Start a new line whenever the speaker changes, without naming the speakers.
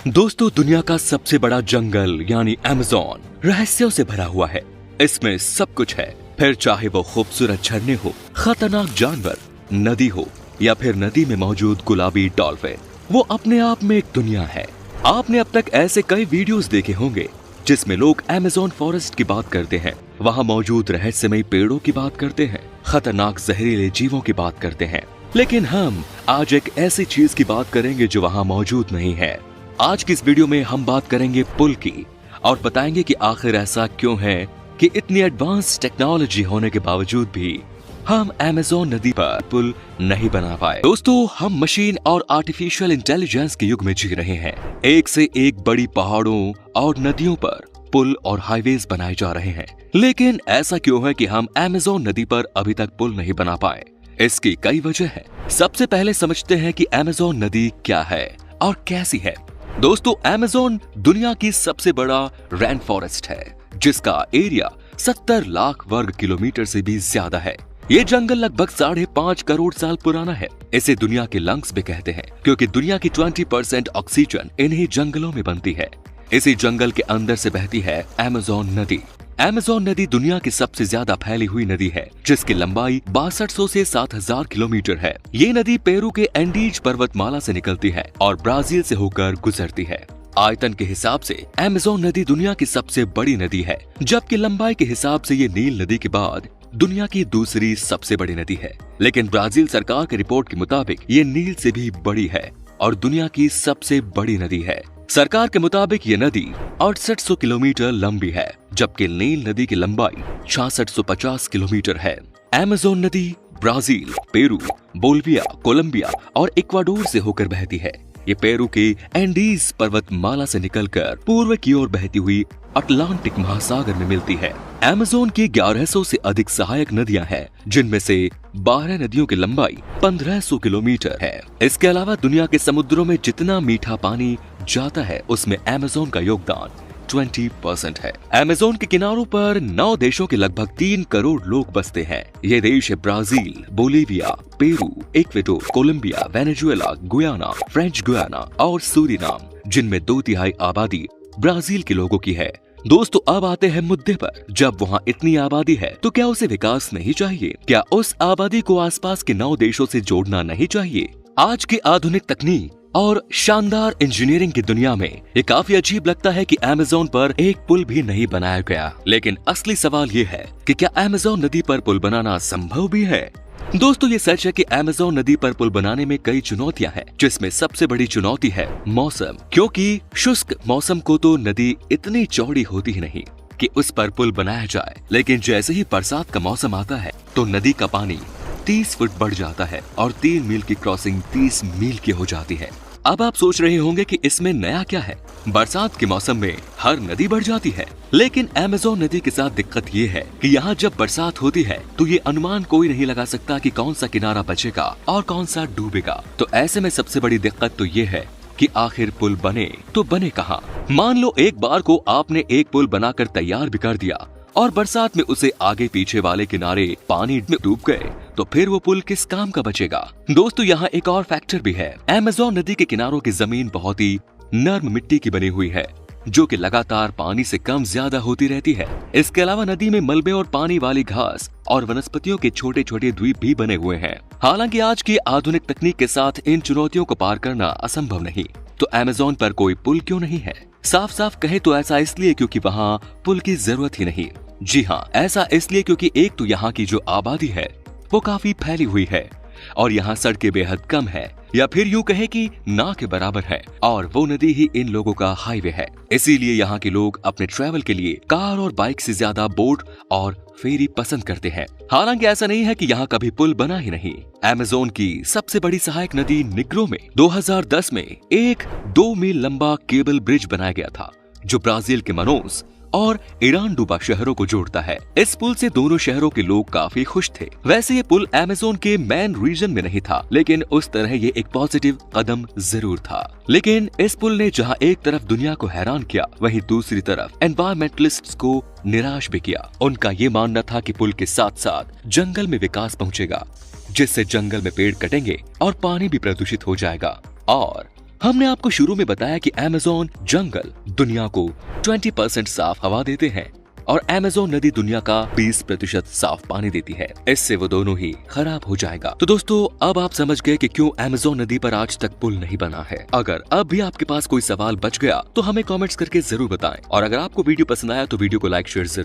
दोस्तों, दुनिया का सबसे बड़ा जंगल यानी अमेज़न रहस्यों से भरा हुआ है। इसमें सब कुछ है, फिर चाहे वो खूबसूरत झरने हो, खतरनाक जानवर, नदी हो या फिर नदी में मौजूद गुलाबी डॉल्फिन, वो अपने आप में एक दुनिया है। आपने अब तक ऐसे कई वीडियोस देखे होंगे जिसमें लोग अमेज़न फॉरेस्ट की बात करते हैं, वहाँ मौजूद रहस्यमयी पेड़ों की बात करते हैं, खतरनाक जहरीले जीवों की बात करते हैं। लेकिन हम आज एक ऐसी चीज की बात करेंगे जो वहाँ मौजूद नहीं है। आज की इस वीडियो में हम बात करेंगे पुल की और बताएंगे कि आखिर ऐसा क्यों है कि इतनी एडवांस टेक्नोलॉजी होने के बावजूद भी हम अमेज़न नदी पर पुल नहीं बना पाए। दोस्तों, हम मशीन और आर्टिफिशियल इंटेलिजेंस के युग में जी रहे हैं। एक से एक बड़ी पहाड़ों और नदियों पर पुल और हाईवेज बनाए जा रहे हैं, लेकिन ऐसा क्यों है कि हम अमेज़न नदी पर अभी तक पुल नहीं बना पाए? इसकी कई वजह है। सबसे पहले समझते हैं कि अमेज़न नदी क्या है और कैसी है। दोस्तों, अमेज़न दुनिया की सबसे बड़ा रेन फॉरेस्ट है, जिसका एरिया 70 लाख वर्ग किलोमीटर से भी ज्यादा है। ये जंगल लगभग 5.5 करोड़ साल पुराना है। इसे दुनिया के लंग्स भी कहते हैं, क्योंकि दुनिया की 20% ऑक्सीजन इन्हीं जंगलों में बनती है। इसी जंगल के अंदर से बहती है अमेज़न नदी। अमेज़न नदी दुनिया की सबसे ज्यादा फैली हुई नदी है, जिसकी लंबाई 6200 से 7000 किलोमीटर है। ये नदी पेरू के एंडीज पर्वतमाला से निकलती है और ब्राजील से होकर गुजरती है। आयतन के हिसाब से अमेज़न नदी दुनिया की सबसे बड़ी नदी है, जबकि लंबाई के हिसाब से ये नील नदी के बाद दुनिया की दूसरी सबसे बड़ी नदी है। लेकिन ब्राजील सरकार की रिपोर्ट के मुताबिक ये नील से भी बड़ी है और दुनिया की सबसे बड़ी नदी है। सरकार के मुताबिक ये नदी 6800 किलोमीटर लंबी है, जबकि नील नदी की लंबाई 6650 किलोमीटर है। अमेज़न नदी ब्राजील, पेरू, बोलिविया, कोलंबिया और इक्वाडोर से होकर बहती है। ये पेरू के एंडीज पर्वतमाला से निकलकर पूर्व की ओर बहती हुई अटलांटिक महासागर में मिलती है। अमेज़न की 1100 से अधिक सहायक नदियां हैं, जिनमें से 12 नदियों की लंबाई 1500 किलोमीटर है। इसके अलावा दुनिया के समुद्रों में जितना मीठा पानी जाता है, उसमें अमेज़न का योगदान 20% है। अमेज़न के किनारों पर 9 देशों के लगभग 3 करोड़ लोग बसते हैं। ये देश है Brazil, Bolivia, Peru, Ecuador, Colombia, Venezuela, Guyana, French Guiana और सूरीनाम, जिनमें 2/3 आबादी ब्राजील के लोगों की है। दोस्तों, अब आते हैं मुद्दे पर। जब वहाँ इतनी आबादी है तो क्या उसे विकास नहीं चाहिए? क्या उस आबादी को आसपास के 9 देशों से जोड़ना नहीं चाहिए? आज की आधुनिक तकनीक और शानदार इंजीनियरिंग की दुनिया में ये काफी अजीब लगता है कि अमेज़न पर एक पुल भी नहीं बनाया गया। लेकिन असली सवाल ये है कि क्या अमेज़न नदी पर पुल बनाना संभव भी है? दोस्तों, ये सच है कि अमेज़न नदी पर पुल बनाने में कई चुनौतियां हैं, जिसमें सबसे बड़ी चुनौती है मौसम। क्योंकि शुष्क मौसम को तो नदी इतनी चौड़ी होती ही नहीं कि उस पर पुल बनाया जाए, लेकिन जैसे ही बरसात का मौसम आता है तो नदी का पानी 30 फुट बढ़ जाता है और 3 मील की क्रॉसिंग 30 मील की हो जाती है। अब आप सोच रहे होंगे कि इसमें नया क्या है? बरसात के मौसम में हर नदी बढ़ जाती है, लेकिन अमेज़न नदी के साथ दिक्कत ये है कि यहाँ जब बरसात होती है तो ये अनुमान कोई नहीं लगा सकता कि कौन सा किनारा बचेगा और कौन सा डूबेगा। तो ऐसे में सबसे बड़ी दिक्कत तो ये है कि आखिर पुल बने तो बने कहाँ? मान लो एक बार को आपने एक पुल बनाकर तैयार भी कर दिया और बरसात में उसे आगे पीछे वाले किनारे पानी में डूब गए, तो फिर वो पुल किस काम का बचेगा? दोस्तों, यहाँ एक और फैक्टर भी है। अमेज़न नदी के किनारों की जमीन बहुत ही नर्म मिट्टी की बनी हुई है, जो कि लगातार पानी से कम ज्यादा होती रहती है। इसके अलावा नदी में मलबे और पानी वाली घास और वनस्पतियों के छोटे छोटे द्वीप भी बने हुए हैं। हालांकि आज की आधुनिक तकनीक के साथ इन चुनौतियों को पार करना असंभव नहीं। तो अमेज़न पर कोई पुल क्यों नहीं है? साफ साफ कहे तो ऐसा इसलिए क्योंकि वहाँ पुल की जरूरत ही नहीं। जी हाँ, ऐसा इसलिए क्योंकि एक तो यहाँ की जो आबादी है वो काफी फैली हुई है और यहाँ सड़कें बेहद कम है, या फिर यूँ कहे कि ना के बराबर है, और वो नदी ही इन लोगों का हाईवे है। इसीलिए यहाँ के लोग अपने ट्रैवल के लिए कार और बाइक से ज्यादा बोट और फेरी पसंद करते हैं। हालांकि ऐसा नहीं है कि यहाँ कभी पुल बना ही नहीं। अमेज़न की सबसे बड़ी सहायक नदी निग्रो में 2010 में एक 2 मील लंबा केबल ब्रिज बनाया गया था, जो ब्राजील के मनोस और इरानडुबा शहरों को जोड़ता है। इस पुल से दोनों शहरों के लोग काफी खुश थे। वैसे ये पुल अमेज़न के मेन रीजन में नहीं था, लेकिन उस तरह ये एक पॉजिटिव कदम जरूर था। लेकिन इस पुल ने जहां एक तरफ दुनिया को हैरान किया, वहीं दूसरी तरफ एनवायरमेंटलिस्ट्स को निराश भी किया। उनका ये मानना था कि पुल के साथ साथ जंगल में विकास पहुंचेगा, जिससे जंगल में पेड़ कटेंगे और पानी भी प्रदूषित हो जाएगा और हमने आपको शुरू में बताया कि अमेज़न जंगल दुनिया को 20% साफ हवा देते हैं और अमेज़न नदी दुनिया का 20% साफ पानी देती है। इससे वो दोनों ही खराब हो जाएगा। तो दोस्तों, अब आप समझ गए कि क्यों अमेज़न नदी पर आज तक पुल नहीं बना है। अगर अब भी आपके पास कोई सवाल बच गया तो हमें कमेंट्स करके जरूर बताएं और अगर आपको वीडियो पसंद आया तो वीडियो को लाइक शेयर जरूर